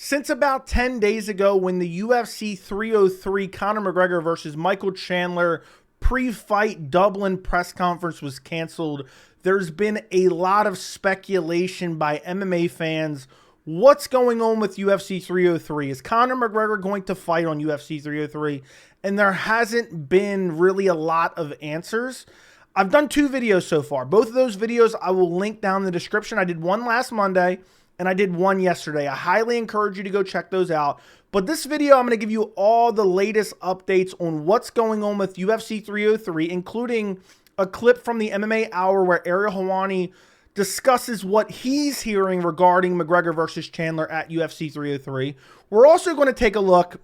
Since about 10 days ago when the UFC 303 Conor McGregor versus Michael Chandler pre-fight Dublin press conference was canceled, there's been a lot of speculation by MMA fans. What's going on with UFC 303? Is Conor McGregor going to fight on UFC 303? And there hasn't been really a lot of answers. I've done 2 videos so far. Both of those videos I will link down in the description. I did one last Monday and I did one yesterday. I highly encourage you to go check those out. But this video, I'm going to give you all the latest updates on what's going on with UFC 303, including a clip from the MMA Hour where Ariel Helwani discusses what he's hearing regarding McGregor versus Chandler at UFC 303. We're also going to take a look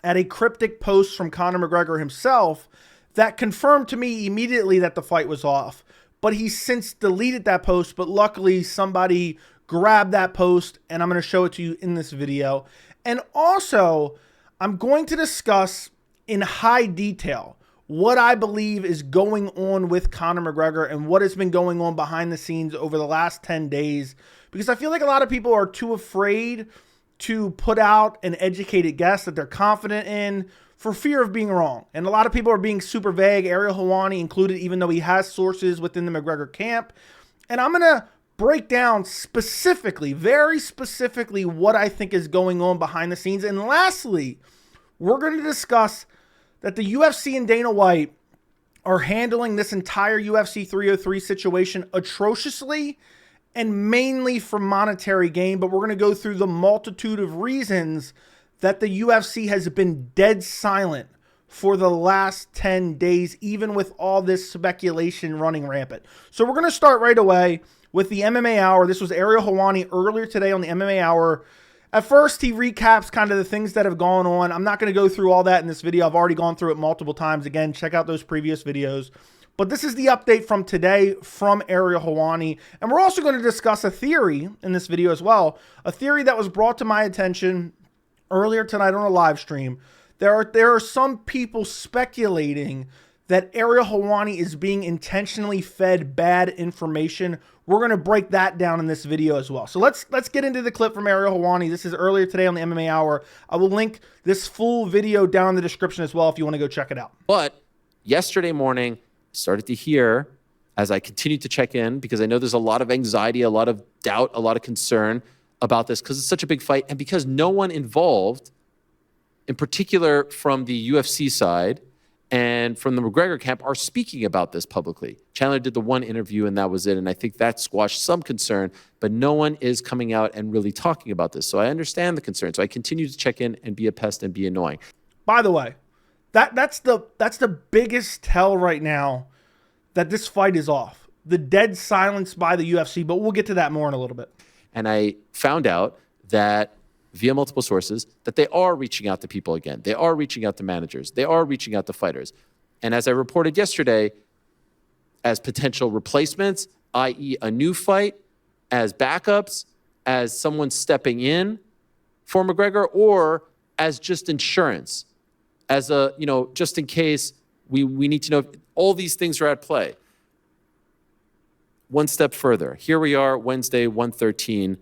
at a cryptic post from Conor McGregor himself that confirmed to me immediately that the fight was off. But he's since deleted that post, but luckily somebody grabbed that post and I'm going to show it to you in this video. And also, I'm going to discuss in high detail what I believe is going on with Conor McGregor and what has been going on behind the scenes over the last 10 days. Because I feel like a lot of people are too afraid to put out an educated guess that they're confident in for fear of being wrong. And a lot of people are being super vague, Ariel Helwani included, even though he has sources within the McGregor camp. And I'm going to break down specifically, very specifically, what I think is going on behind the scenes. And lastly, we're going to discuss that the UFC and Dana White are handling this entire UFC 303 situation atrociously and mainly for monetary gain. But we're going to go through the multitude of reasons that the UFC has been dead silent for the last 10 days, even with all this speculation running rampant. So we're going to start right away with the MMA Hour. This was Ariel Helwani earlier today on the MMA Hour. At first, he recaps kind of the things that have gone on. I'm not going to go through all that in this video. I've already gone through it multiple times. Again, check out those previous videos. But this is the update from today from Ariel Helwani. And we're also going to discuss a theory in this video as well. A theory that was brought to my attention earlier tonight on a live stream. There are some people speculating that Ariel Helwani is being intentionally fed bad information. We're going to break that down in this video as well. So let's get into the clip from Ariel Helwani. This is earlier today on the MMA Hour. I will link this full video down in the description as well if you want to go check it out. But yesterday morning, I started to hear, as I continued to check in, because I know there's a lot of anxiety, a lot of doubt, a lot of concern about this because it's such a big fight and because no one involved, in particular from the UFC side and from the McGregor camp, are speaking about this publicly. Chandler did the one interview and that was it. And I think that squashed some concern, but no one is coming out and really talking about this. So I understand the concern. So I continue to check in and be a pest and be annoying. By the way, that's the biggest tell right now that this fight is off. The dead silence by the UFC, but we'll get to that more in a little bit. And I found out that via multiple sources that they are reaching out to people again. They are reaching out to managers. They are reaching out to fighters. And as I reported yesterday, as potential replacements, i.e. a new fight, as backups, as someone stepping in for McGregor, or as just insurance, as a, just in case we need to know if all these things are at play. One step further. Here we are, Wednesday, 1:13.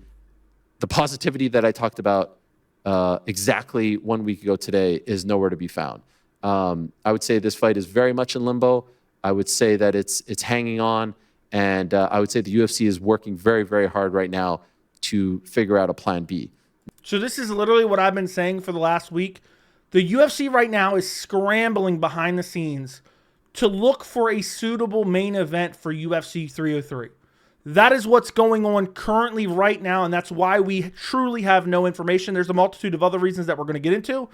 The positivity that I talked about exactly 1 week ago today is nowhere to be found. I would say this fight is very much in limbo. I would say that it's hanging on. And I would say the UFC is working very, very hard right now to figure out a plan B. So this is literally what I've been saying for the last week. The UFC right now is scrambling behind the scenes to look for a suitable main event for UFC 303. That is what's going on currently right now, and that's why we truly have no information. There's a multitude of other reasons that we're going to get into,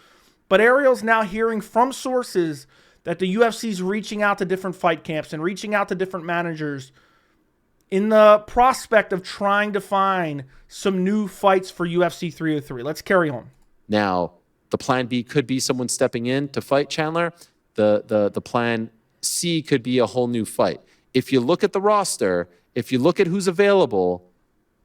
but Ariel's now hearing from sources that the UFC is reaching out to different fight camps and reaching out to different managers in the prospect of trying to find some new fights for UFC 303. Let's carry on. Now, the plan B could be someone stepping in to fight Chandler. The plan C could be a whole new fight. If you look at the roster, if you look at who's available,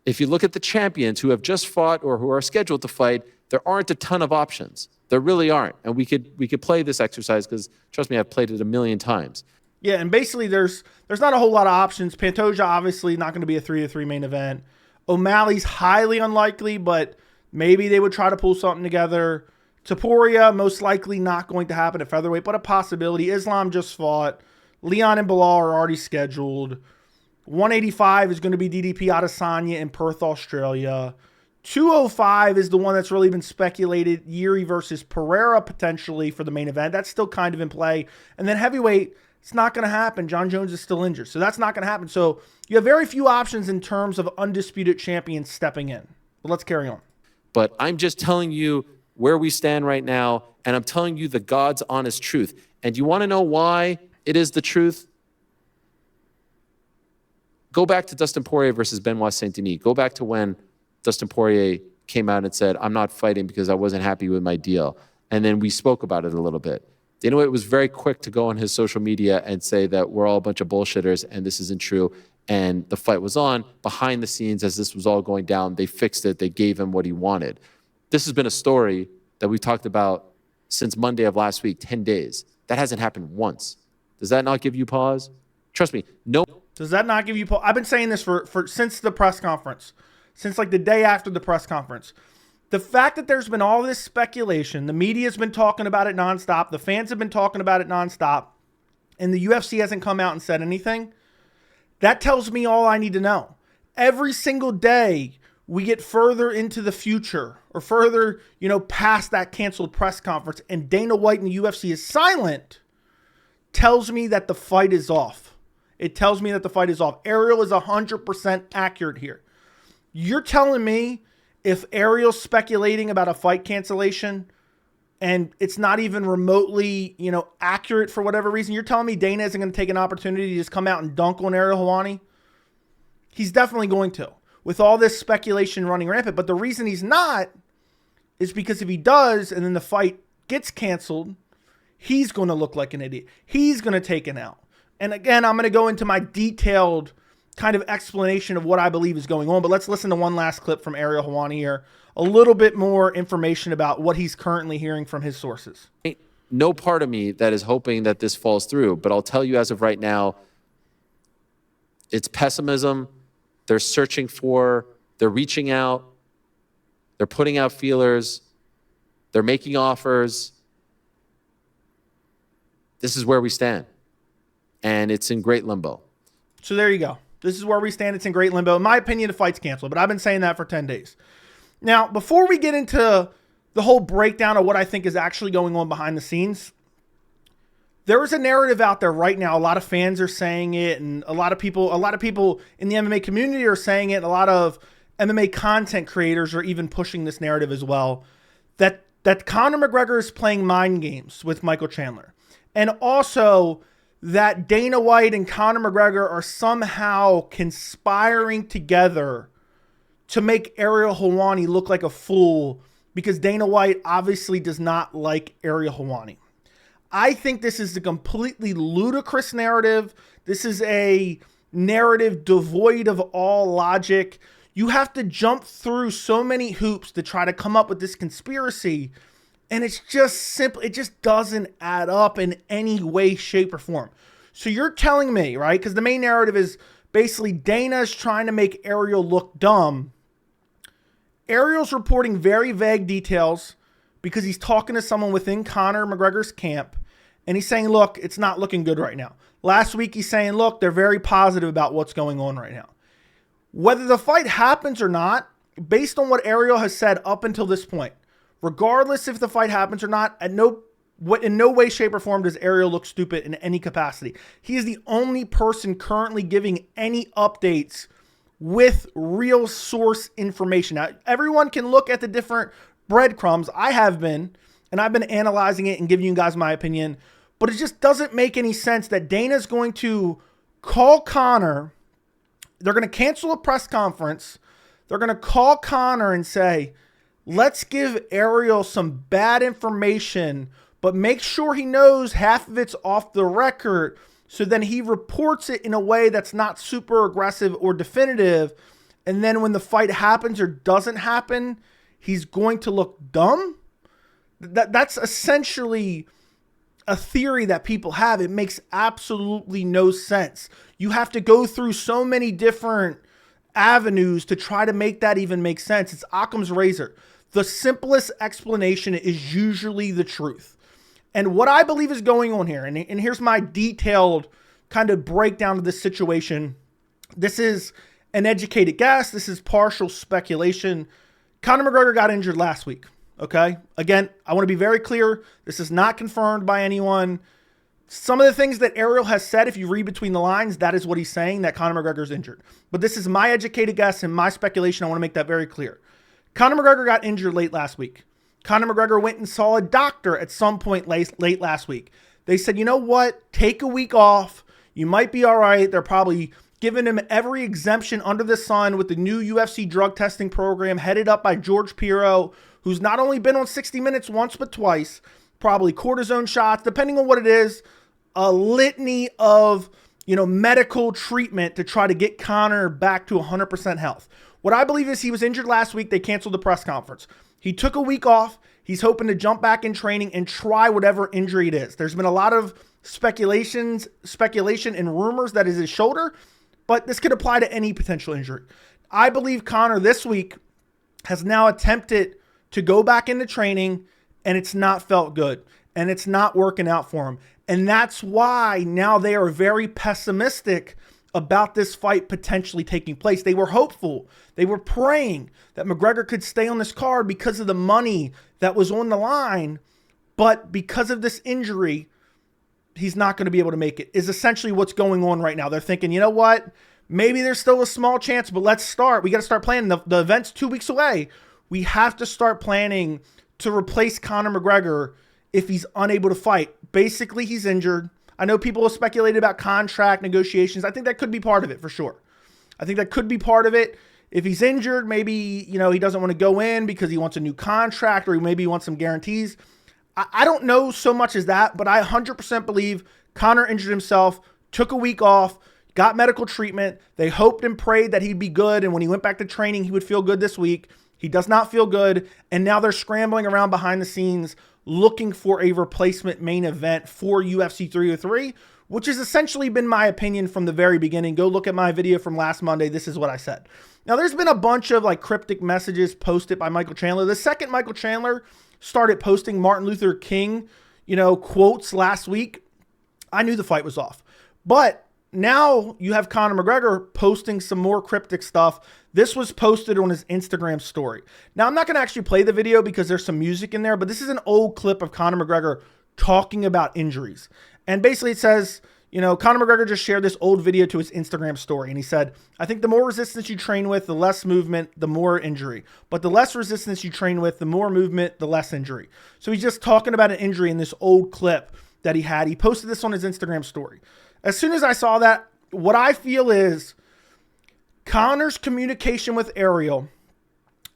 if you look at the champions who have just fought or who are scheduled to fight, there aren't a ton of options. There really aren't. And we could play this exercise because, trust me, I've played it a million times. Yeah, and basically there's not a whole lot of options. Pantoja obviously not going to be a 3-3 main event. O'Malley's highly unlikely, but Maybe they would try to pull something together. Topuria, most likely not going to happen at featherweight, but a possibility. Islam just fought. Leon and Bilal are already scheduled. 185 is going to be DDP Adesanya in Perth, Australia. 205 is the one that's really been speculated. Yuri versus Pereira potentially for the main event. That's still kind of in play. And then heavyweight, it's not going to happen. John Jones is still injured. So that's not going to happen. So you have very few options in terms of undisputed champions stepping in. But let's carry on. But I'm just telling you where we stand right now, and I'm telling you the God's honest truth. And you want to know why it is the truth? Go back to Dustin Poirier versus Benoit Saint-Denis. Go back to when Dustin Poirier came out and said, I'm not fighting because I wasn't happy with my deal. And then we spoke about it a little bit. Dana White was very quick to go on his social media and say that we're all a bunch of bullshitters and this isn't true. And the fight was on. Behind the scenes, as this was all going down, they fixed it. They gave him what he wanted. This has been a story that we've talked about since Monday of last week, 10 days. That hasn't happened once. Does that not give you pause? Trust me, no. Does that not give you pause? I've been saying this for since the press conference, since like the day after the press conference. The fact that there's been all this speculation, the media's been talking about it nonstop, the fans have been talking about it nonstop, and the UFC hasn't come out and said anything, that tells me all I need to know. Every single day we get further into the future or further, past that canceled press conference and Dana White and the UFC is silent, tells me that the fight is off. It tells me that the fight is off. Ariel is 100% accurate here. You're telling me if Ariel's speculating about a fight cancellation and it's not even remotely, accurate for whatever reason, you're telling me Dana isn't going to take an opportunity to just come out and dunk on Ariel Helwani? He's definitely going to, with all this speculation running rampant. But the reason he's not is because if he does and then the fight gets canceled, he's going to look like an idiot. He's going to take an out. And again, I'm going to go into my detailed kind of explanation of what I believe is going on. But let's listen to one last clip from Ariel Helwani here. A little bit more information about what he's currently hearing from his sources. No part of me that is hoping that this falls through. But I'll tell you as of right now, it's pessimism. They're searching they're reaching out. They're putting out feelers. They're making offers. This is where we stand. And it's in great limbo. So there you go. This is where we stand. It's in great limbo. In my opinion, the fight's canceled, but I've been saying that for 10 days. Now, before we get into the whole breakdown of what I think is actually going on behind the scenes, there is a narrative out there right now. A lot of fans are saying it, and a lot of people in the MMA community are saying it, and a lot of MMA content creators are even pushing this narrative as well, that Conor McGregor is playing mind games with Michael Chandler. And also that Dana White and Conor McGregor are somehow conspiring together to make Ariel Helwani look like a fool because Dana White obviously does not like Ariel Helwani. I think this is a completely ludicrous narrative. This is a narrative devoid of all logic. You have to jump through so many hoops to try to come up with this conspiracy. And it's just simple. It just doesn't add up in any way, shape, or form. So you're telling me, right? Because the main narrative is basically Dana's trying to make Ariel look dumb. Ariel's reporting very vague details because he's talking to someone within Conor McGregor's camp. And he's saying, look, it's not looking good right now. Last week he's saying, look, they're very positive about what's going on right now. Whether the fight happens or not, based on what Ariel has said up until this point, regardless if the fight happens or not, in no way, shape, or form does Ariel look stupid in any capacity. He is the only person currently giving any updates with real source information. Now, everyone can look at the different breadcrumbs. I have been, and I've been analyzing it and giving you guys my opinion, but it just doesn't make any sense that Dana's going to call Conor. They're going to cancel a press conference. They're going to call Conor and say, let's give Ariel some bad information, but make sure he knows half of it's off the record. So then he reports it in a way that's not super aggressive or definitive. And then when the fight happens or doesn't happen, he's going to look dumb. That's essentially a theory that people have. It makes absolutely no sense. You have to go through so many different avenues to try to make that even make sense. It's Occam's razor. the simplest explanation is usually the truth. And what I believe is going on here, and here's my detailed kind of breakdown of this situation. This is an educated guess. This is partial speculation. Conor McGregor got injured last week, okay? Again, I want to be very clear. This is not confirmed by anyone. Some of the things that Ariel has said, if you read between the lines, that is what he's saying, that Conor McGregor is injured. But this is my educated guess and my speculation. I want to make that very clear. Conor McGregor got injured late last week. Conor McGregor went and saw a doctor at some point late last week. They said, you know what? Take a week off. You might be all right. They're probably giving him every exemption under the sun with the new UFC drug testing program headed up by George Piro, who's not only been on 60 Minutes once but twice, probably cortisone shots, depending on what it is, a litany of, medical treatment to try to get Conor back to 100% health. What I believe is he was injured last week. They canceled the press conference. He took a week off. He's hoping to jump back in training and try whatever injury it is. There's been a lot of speculation and rumors that is his shoulder, but this could apply to any potential injury. I believe Conor this week has now attempted to go back into training, and it's not felt good, and it's not working out for him. And that's why now they are very pessimistic about this fight potentially taking place. They were hopeful. They were praying that McGregor could stay on this card because of the money that was on the line. But because of this injury, he's not going to be able to make it, is essentially what's going on right now. They're thinking, you know what? Maybe there's still a small chance, but let's start. We got to start planning. The event's 2 weeks away. We have to start planning to replace Conor McGregor if he's unable to fight. Basically, he's injured. I know people have speculated about contract negotiations. I think that could be part of it for sure. I think that could be part of it. If he's injured, maybe, he doesn't want to go in because he wants a new contract, or maybe he wants some guarantees. I don't know so much as that, but I 100% believe Conor injured himself, took a week off, got medical treatment. They hoped and prayed that he'd be good, and when he went back to training, he would feel good this week. He does not feel good, and now they're scrambling around behind the scenes looking for a replacement main event for UFC 303, which has essentially been my opinion from the very beginning. Go look at my video from last Monday. This is what I said. Now, there's been a bunch of cryptic messages posted by Michael Chandler. The second Michael Chandler started posting Martin Luther King, quotes last week, I knew the fight was off. But now you have Conor McGregor posting some more cryptic stuff. This was posted on his Instagram story. Now, I'm not going to actually play the video because there's some music in there, but this is an old clip of Conor McGregor talking about injuries. And basically it says, Conor McGregor just shared this old video to his Instagram story. And he said, I think the more resistance you train with, the less movement, the more injury. But the less resistance you train with, the more movement, the less injury. So he's just talking about an injury in this old clip that he had. He posted this on his Instagram story. As soon as I saw that, what I feel is Conor's communication with Ariel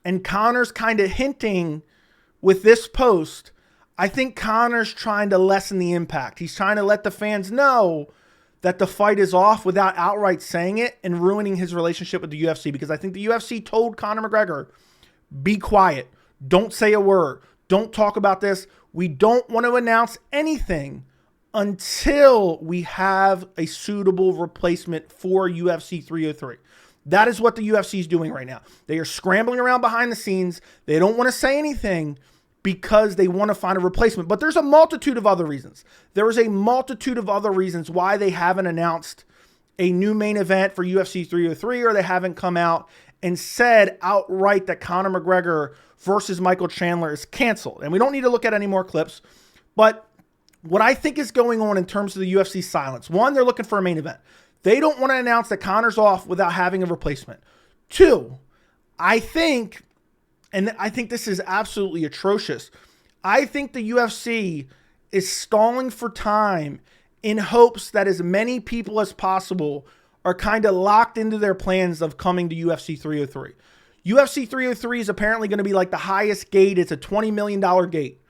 and Conor's kind of hinting with this post, I think Conor's trying to lessen the impact. He's trying to let the fans know that the fight is off without outright saying it and ruining his relationship with the UFC, because I think the UFC told Conor McGregor, be quiet. Don't say a word. Don't talk about this. We don't want to announce anything until we have a suitable replacement for UFC 303. That is what the UFC is doing right now. They are scrambling around behind the scenes. They don't want to say anything because they want to find a replacement. But there's a multitude of other reasons. There is a multitude of other reasons why they haven't announced a new main event for UFC 303, or they haven't come out and said outright that Conor McGregor versus Michael Chandler is canceled. And we don't need to look at any more clips. But what I think is going on in terms of the UFC silence, one, they're looking for a main event. They don't want to announce that Conor's off without having a replacement. Two, I think this is absolutely atrocious. I think the UFC is stalling for time in hopes that as many people as possible are kind of locked into their plans of coming to UFC 303. UFC 303 is apparently going to be like the highest gate. It's a $20 million gate.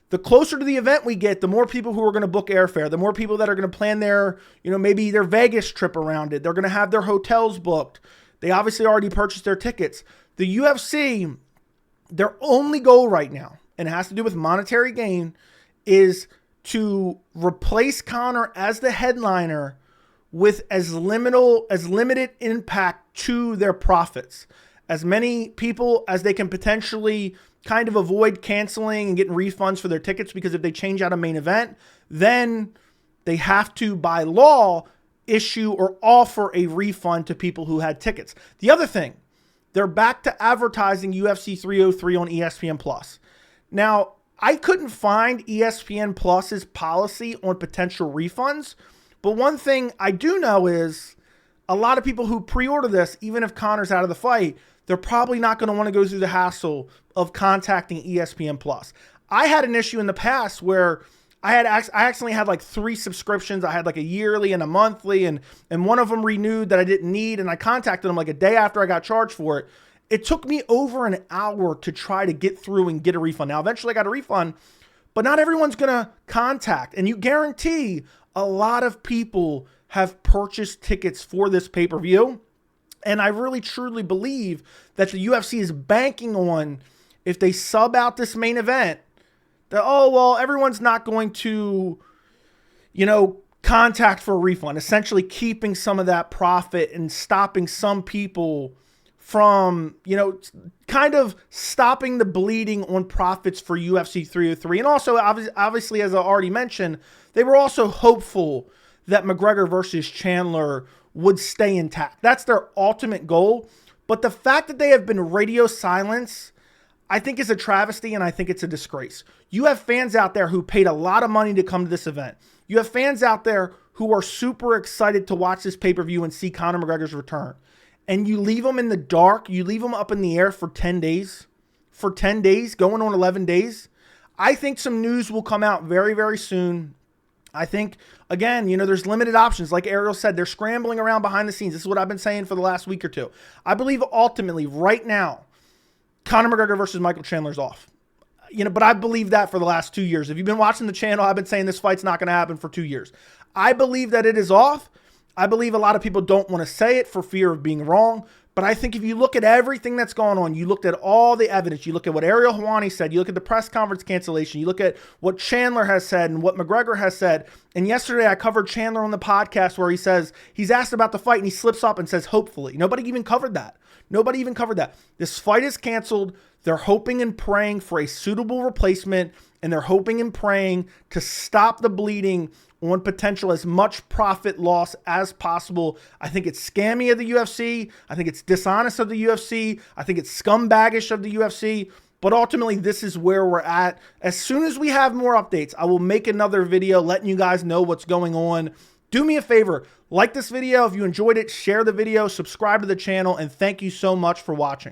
The closer to the event we get, the more people who are going to book airfare, the more people that are going to plan their, maybe their Vegas trip around it. They're going to have their hotels booked. They obviously already purchased their tickets. The UFC, their only goal right now, and it has to do with monetary gain, is to replace Conor as the headliner with as limited impact to their profits. as many people as they can potentially kind of avoid canceling and getting refunds for their tickets, because if they change out a main event, then they have to, by law, issue or offer a refund to people who had tickets. The other thing, they're back to advertising UFC 303 on ESPN Plus. Now, I couldn't find ESPN Plus's policy on potential refunds, but one thing I do know is a lot of people who pre-order this, even if Conor's out of the fight, they're probably not going to want to go through the hassle of contacting ESPN Plus. I had an issue in the past where I actually had like 3 subscriptions. I had like a yearly and a monthly, and one of them renewed that I didn't need, and I contacted them like a day after I got charged for it. It took me over an hour to try to get through and get a refund. Now, eventually I got a refund, but not everyone's going to contact. And you guarantee a lot of people have purchased tickets for this pay-per-view. And I really truly believe that the UFC is banking on, if they sub out this main event, that, oh, well, everyone's not going to, contact for a refund, essentially keeping some of that profit and stopping some people from, kind of stopping the bleeding on profits for UFC 303. And also, obviously, as I already mentioned, they were also hopeful that McGregor versus Chandler would stay intact. That's their ultimate goal. But the fact that they have been radio silence, I think is a travesty, and I think it's a disgrace. You have fans out there who paid a lot of money to come to this event. You have fans out there who are super excited to watch this pay-per-view and see Conor McGregor's return. And you leave them in the dark, you leave them up in the air for 10 days. For 10 days, going on 11 days. I think some news will come out very, very soon. I think, again, there's limited options. Like Ariel said, they're scrambling around behind the scenes. This is what I've been saying for the last week or two. I believe ultimately, right now, Conor McGregor versus Michael Chandler's off. But I believe that for the last 2 years. If you've been watching the channel, I've been saying this fight's not going to happen for 2 years. I believe that it is off. I believe a lot of people don't want to say it for fear of being wrong. But I think if you look at everything that's going on, you looked at all the evidence, you look at what Ariel Helwani said, you look at the press conference cancellation, you look at what Chandler has said and what McGregor has said. And yesterday I covered Chandler on the podcast where he says, he's asked about the fight and he slips up and says, hopefully. Nobody even covered that. This fight is canceled. They're hoping and praying for a suitable replacement, and they're hoping and praying to stop the bleeding on potential as much profit loss as possible. I think it's scammy of the UFC. I think it's dishonest of the UFC. I think it's scumbaggish of the UFC. But ultimately, this is where we're at. As soon as we have more updates, I will make another video letting you guys know what's going on. Do me a favor, like this video. If you enjoyed it, share the video, subscribe to the channel, and thank you so much for watching.